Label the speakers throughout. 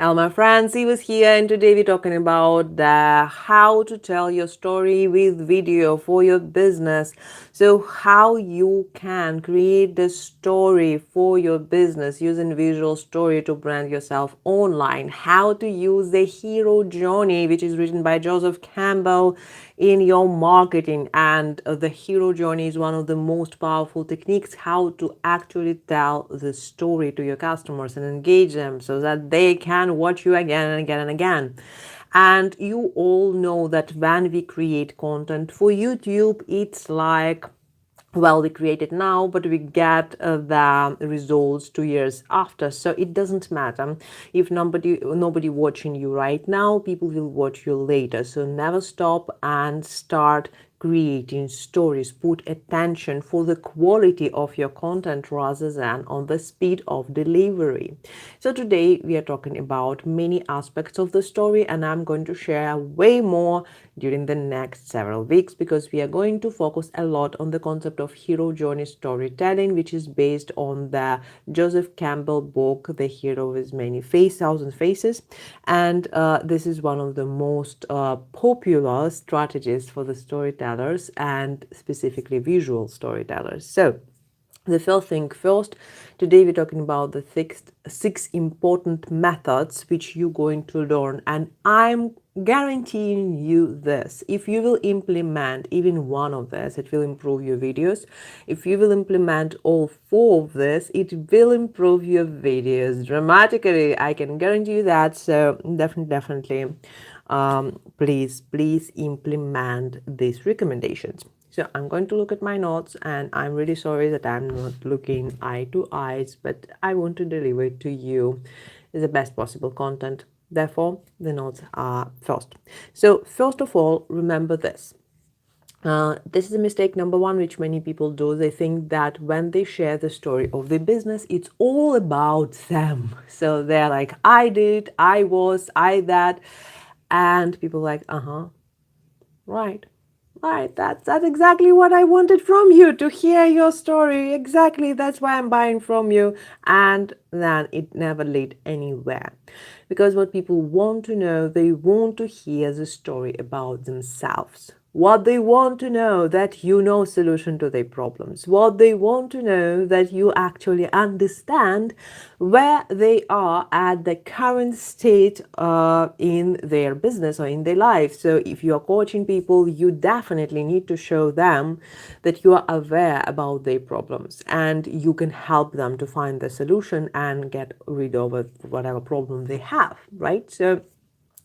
Speaker 1: Hello, my friends. He was here, and today we're talking about how to tell your story with video for your business. So, how you can create the story for your business using visual story to brand yourself online. How to use the hero journey, which is written by Joseph Campbell, in your marketing. And the hero journey is one of the most powerful techniques how to actually tell the story to your customers and engage them so that they can watch you again and again and again. And you all know that when we create content for YouTube, it's like, well, we create it now, but we get the results 2 years after. So it doesn't matter if nobody watching you right now. People will watch you later. So never stop and start creating stories. Put attention for the quality of your content rather than on the speed of delivery. So today we are talking about many aspects of the story, and I'm going to share way more during the next several weeks because we are going to focus a lot on the concept of hero journey storytelling, which is based on the Joseph Campbell book, The Hero with Many Thousand Faces. And this is one of the most popular strategies for the storytellers and specifically visual storytellers. So the first thing first, today we're talking about the six important methods which you're going to learn, and I'm guaranteeing you this. If you will implement even one of this, it will improve your videos. If you will implement all four of this, it will improve your videos dramatically. I can guarantee you that. So definitely, please implement these recommendations. So I'm going to look at my notes, and I'm really sorry that I'm not looking eye to eyes, but I want to deliver it to you the best possible content. Therefore, the notes are first. So first of all, remember this. This is a mistake number one, which many people do. They think that when they share the story of their business, it's all about them. So they're like, I did, I was, I that. And people are like, right. Right, that's exactly what I wanted from you, to hear your story. Exactly, that's why I'm buying from you. And then it never led anywhere. Because what people want to know, they want to hear the story about themselves. What they want to know, that you know solution to their problems. What they want to know, that you actually understand where they are at the current state in their business or in their life. So if you are coaching people, you definitely need to show them that you are aware about their problems and you can help them to find the solution and get rid of whatever problem they have, right? So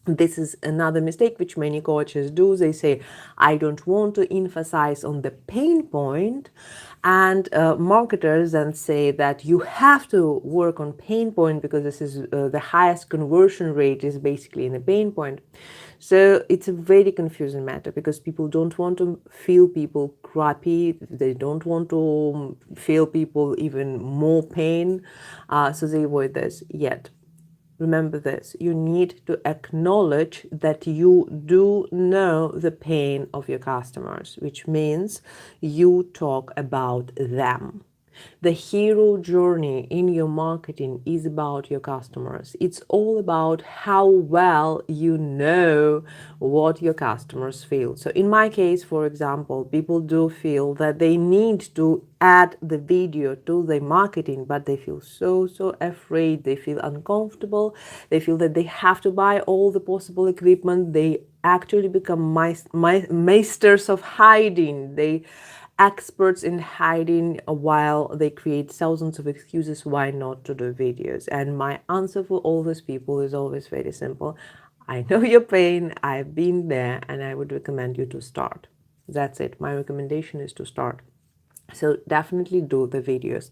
Speaker 1: this is another mistake which many coaches do. They say, I don't want to emphasize on the pain point, and marketers then say that you have to work on pain point because this is the highest conversion rate is basically in a pain point. So it's a very confusing matter because people don't want to feel people crappy. They don't want to feel people even more pain. So they avoid this. Yet remember this, you need to acknowledge that you do know the pain of your customers, which means you talk about them. The hero journey in your marketing is about your customers. It's all about how well you know what your customers feel. So in my case, for example, people do feel that they need to add the video to their marketing, but they feel so afraid. They feel uncomfortable. They feel that they have to buy all the possible equipment. They actually become masters of hiding. They experts in hiding while they create thousands of excuses why not to do videos. And my answer for all these people is always very simple. I know your pain, I've been there, and I would recommend you to start. That's it. My recommendation is to start. So definitely do the videos.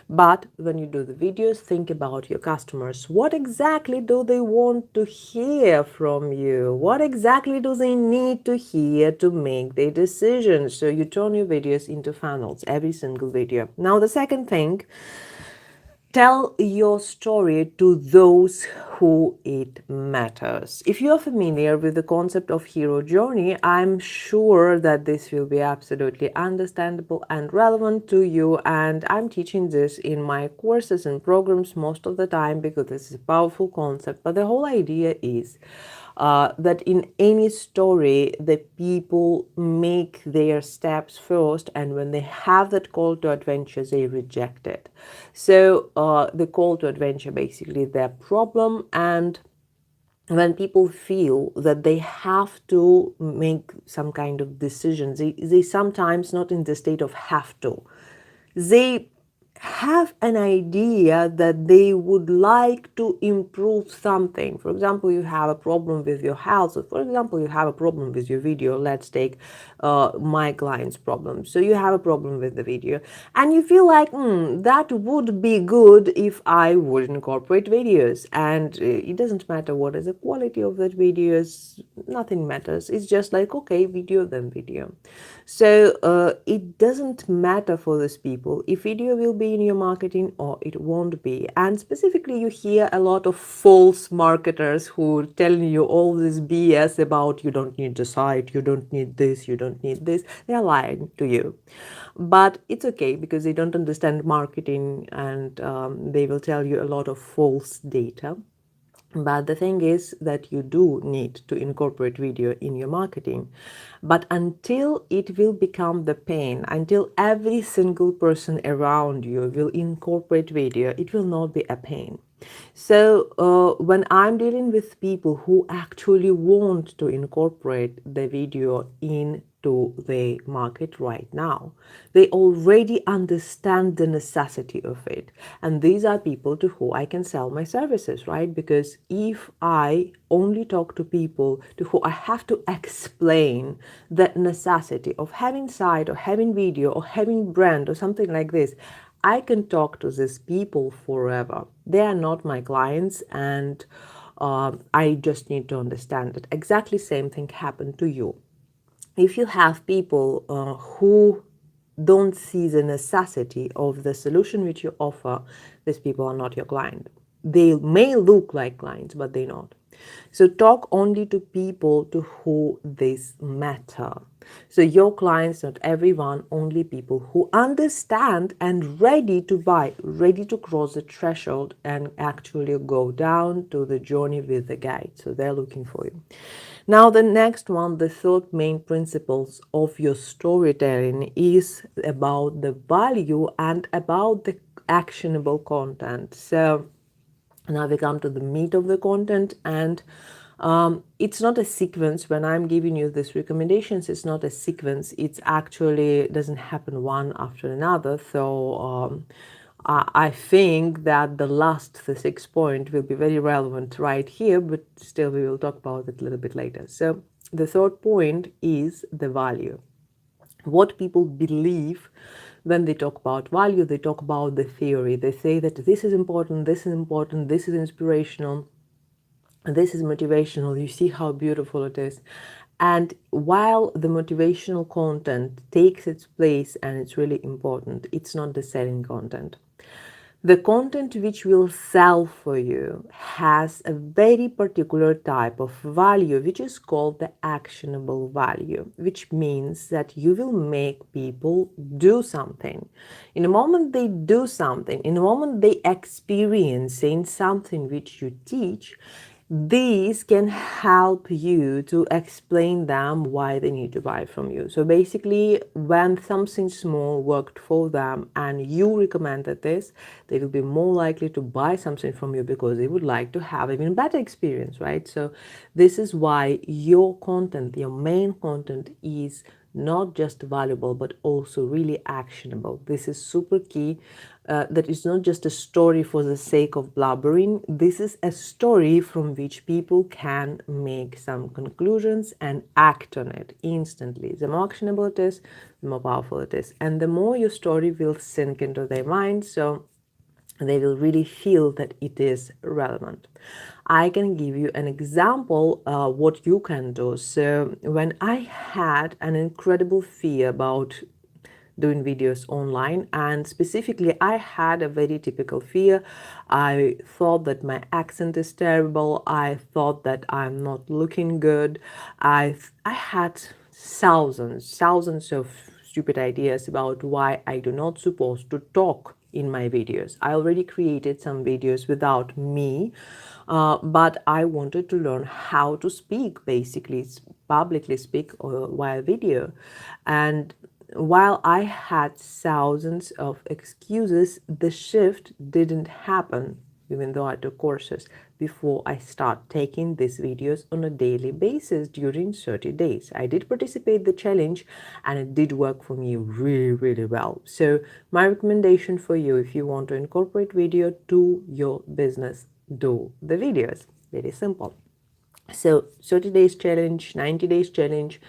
Speaker 1: But when you do the videos, think about your customers. What exactly do they want to hear from you? What exactly do they need to hear to make their decisions? So you turn your videos into funnels, every single video. Now, the second thing, tell your story to those who it matters. If you are familiar with the concept of hero journey, I'm sure that this will be absolutely understandable and relevant to you, and I'm teaching this in my courses and programs most of the time because this is a powerful concept. But the whole idea is that in any story, the people make their steps first, and when they have that call to adventure, they reject it. So the call to adventure basically their problem, and when people feel that they have to make some kind of decisions, they sometimes not in the state of have to. They have an idea that they would like to improve something. For example, you have a problem with your health. Or for example, you have a problem with your video. Let's take my client's problem. So you have a problem with the video and you feel like, that would be good if I would incorporate videos. And it doesn't matter what is the quality of that videos. Nothing matters. It's just like, okay, video, then video. So it doesn't matter for these people if video will be in your marketing or it won't be. And specifically, you hear a lot of false marketers who tell you all this BS about you don't need the site, you don't need this, you don't need this. They are lying to you. But it's okay because they don't understand marketing, and they will tell you a lot of false data. But the thing is that you do need to incorporate video in your marketing. But until it will become the pain, until every single person around you will incorporate video, it will not be a pain. So when I'm dealing with people who actually want to incorporate the video into the market right now, they already understand the necessity of it. And these are people to whom I can sell my services, right? Because if I only talk to people to whom I have to explain the necessity of having site or having video or having brand or something like this, I can talk to these people forever. They are not my clients, and I just need to understand that exactly same thing happened to you. If you have people who don't see the necessity of the solution which you offer, these people are not your client. They may look like clients, but they're not. So talk only to people to whom this matter. So your clients, not everyone, only people who understand and ready to buy, ready to cross the threshold and actually go down to the journey with the guide. So they're looking for you. Now the next one, the third main principles of your storytelling is about the value and about the actionable content. So now we come to the meat of the content, and it's not a sequence. When I'm giving you these recommendations, it's not a sequence. It's actually doesn't happen one after another. So I think that the last, the 6th point, will be very relevant right here, but still we will talk about it a little bit later. So the third point is the value. What people believe when they talk about value, they talk about the theory. They say that this is important, this is important, this is inspirational, this is motivational. You see how beautiful it is. And while the motivational content takes its place and it's really important, it's not the selling content. The content which will sell for you has a very particular type of value, which is called the actionable value, which means that you will make people do something. In the moment they do something, in the moment they experiencing something which you teach, these can help you to explain them why they need to buy from you. So basically, when something small worked for them and you recommended this, they will be more likely to buy something from you because they would like to have even better experience, right? So this is why your content, your main content, is not just valuable but also really actionable. This is super key. That is not just a story for the sake of blabbering. This is a story from which people can make some conclusions and act on it instantly. The more actionable it is, the more powerful it is, and the more your story will sink into their mind, so they will really feel that it is relevant. I can give you an example what you can do. So when I had an incredible fear about doing videos online. And specifically, I had a very typical fear. I thought that my accent is terrible. I thought that I'm not looking good. I had thousands of stupid ideas about why I do not supposed to talk in my videos. I already created some videos without me, but I wanted to learn how to speak, basically publicly speak via video. And while I had thousands of excuses, the shift didn't happen, even though I took courses, before I start taking these videos on a daily basis during 30 days. I did participate in the challenge and it did work for me really well. So my recommendation for you, if you want to incorporate video to your business, do the videos. Very simple. So 30 days challenge, 90 days challenge.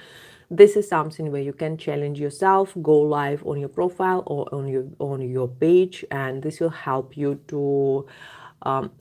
Speaker 1: This is something where you can challenge yourself, go live on your profile or on your page, and this will help you to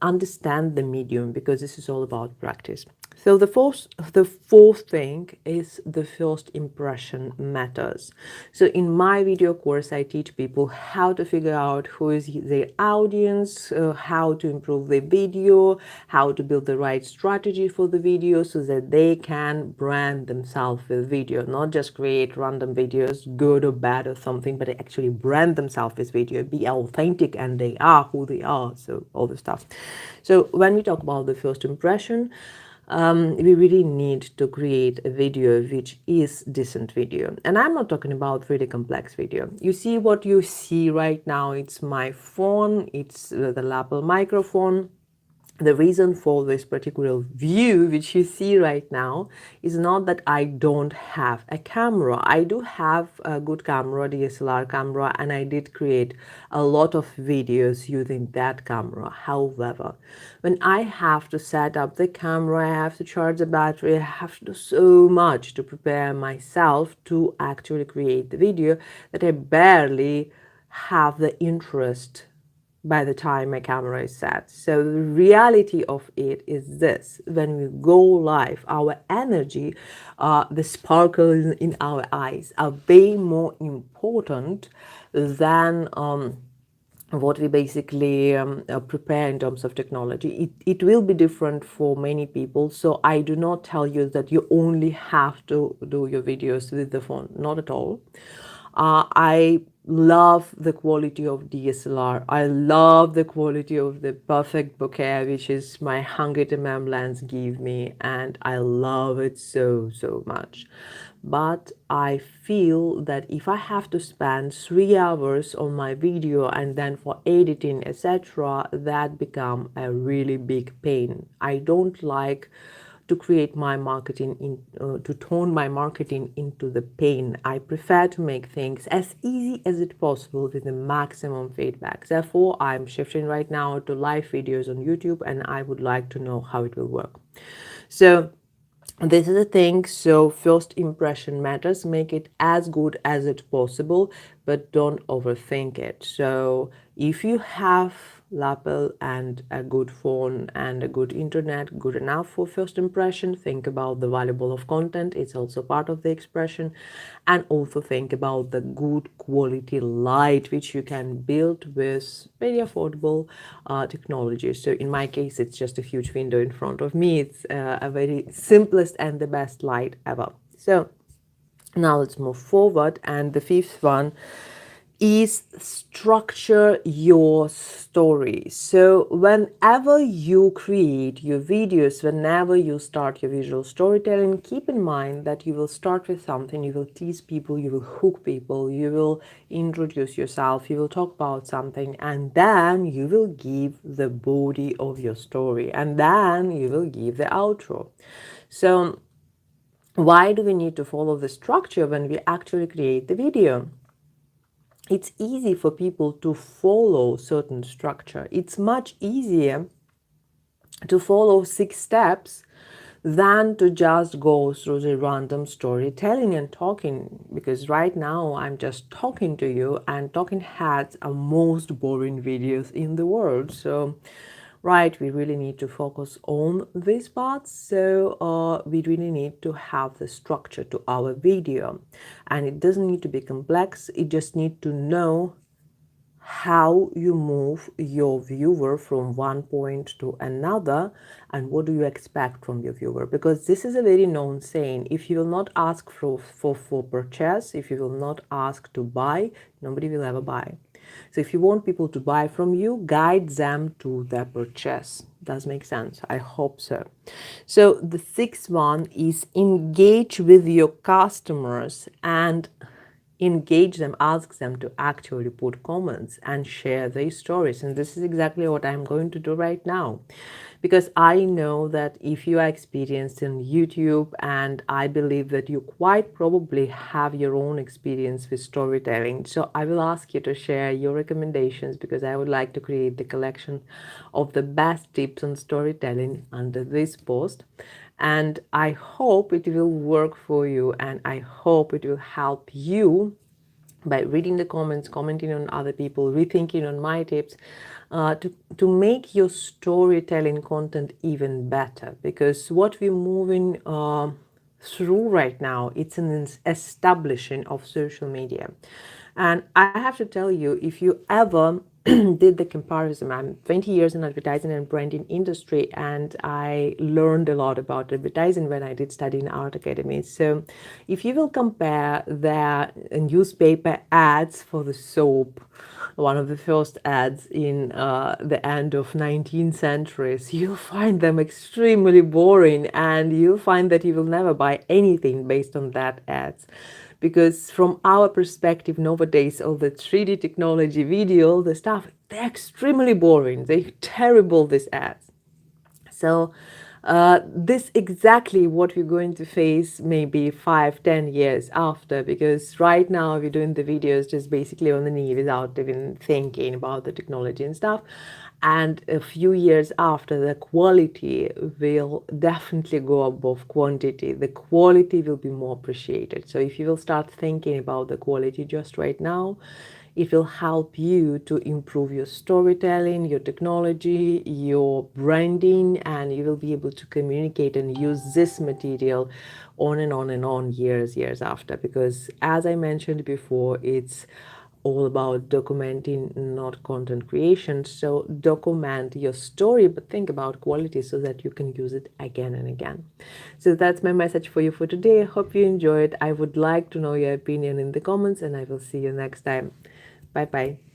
Speaker 1: understand the medium, because this is all about practice. So the fourth thing is the first impression matters. So in my video course, I teach people how to figure out who is their audience, how to improve their video, how to build the right strategy for the video so that they can brand themselves with video, not just create random videos, good or bad or something, but actually brand themselves with video, be authentic, and they are who they are. So all this stuff. So when we talk about the first impression, we really need to create a video which is decent video. And I'm not talking about really complex video. You see what you see right now, it's my phone, it's the lapel microphone. The reason for this particular view, which you see right now, is not that I don't have a camera. I do have a good camera, DSLR camera, and I did create a lot of videos using that camera. However, when I have to set up the camera, I have to charge the battery, I have to do so much to prepare myself to actually create the video that I barely have the interest by the time my camera is set. So the reality of it is this: when we go live, our energy, the sparkles in our eyes are way more important than what we basically prepare in terms of technology. It will be different for many people. So I do not tell you that you only have to do your videos with the phone. Not at all. I love the quality of DSLR. I love the quality of the perfect bokeh, which is my 100mm lens give me, and I love it so much. But I feel that if I have to spend 3 hours on my video and then for editing, etc., that become a really big pain. I don't like to create my marketing to turn my marketing into the pain. I prefer to make things as easy as it possible with the maximum feedback. Therefore, I'm shifting right now to live videos on YouTube, and I would like to know how it will work. So this is the thing. So first impression matters. Make it as good as it possible, but don't overthink it. So if you have lapel and a good phone and a good internet, good enough for first impression, think about the valuable of content. It's also part of the expression. And also think about the good quality light which you can build with very affordable technology. So in my case, it's just a huge window in front of me. It's a very simplest and the best light ever. So now let's move forward. And the fifth one is structure your story. So whenever you create your videos, whenever you start your visual storytelling, keep in mind that you will start with something, you will tease people, you will hook people, you will introduce yourself, you will talk about something, and then you will give the body of your story, and then you will give the outro. So why do we need to follow the structure when we actually create the video? It's easy for people to follow certain structure. It's much easier to follow 6 steps than to just go through the random storytelling and talking, because right now I'm just talking to you, and talking heads are most boring videos in the world. So right? We really need to focus on these parts. So we really need to have the structure to our video, and it doesn't need to be complex. It just need to know how you move your viewer from one point to another, and what do you expect from your viewer, because this is a very known saying: if you will not ask for purchase, if you will not ask to buy, nobody will ever buy. So if you want people to buy from you, guide them to their purchase. Does make sense? I hope so. So the sixth one is engage with your customers and engage them, ask them to actually put comments and share their stories. And this is exactly what I'm going to do right now, because I know that if you are experienced in YouTube, and I believe that you quite probably have your own experience with storytelling, so I will ask you to share your recommendations, because I would like to create the collection of the best tips on storytelling under this post. And I hope it will work for you, and I hope it will help you by reading the comments, commenting on other people, rethinking on my tips, to make your storytelling content even better. Because what we're moving through right now, it's an establishing of social media. And I have to tell you, if you ever did the comparison, I'm 20 years in advertising and branding industry, and I learned a lot about advertising when I did study in art academy. So if you will compare the newspaper ads for the soap, one of the first ads in the end of 19th centuries, you'll find them extremely boring, and you'll find that you will never buy anything based on that ads. Because from our perspective nowadays, all the 3D technology, video, all the stuff, they're extremely boring. They're terrible, these ads. So this exactly what we're going to face maybe 5-10 years after, because right now we're doing the videos just basically on the knee without even thinking about the technology and stuff. And a few years after, the quality will definitely go above quantity. The quality will be more appreciated. So if you will start thinking about the quality just right now, it will help you to improve your storytelling, your technology, your branding, and you will be able to communicate and use this material on and on and on, years after. Because as I mentioned before, it's all about documenting, not content creation. So document your story, but think about quality so that you can use it again and again. So that's my message for you for today. I hope you enjoyed. I would like to know your opinion in the comments, and I will see you next time. Bye bye.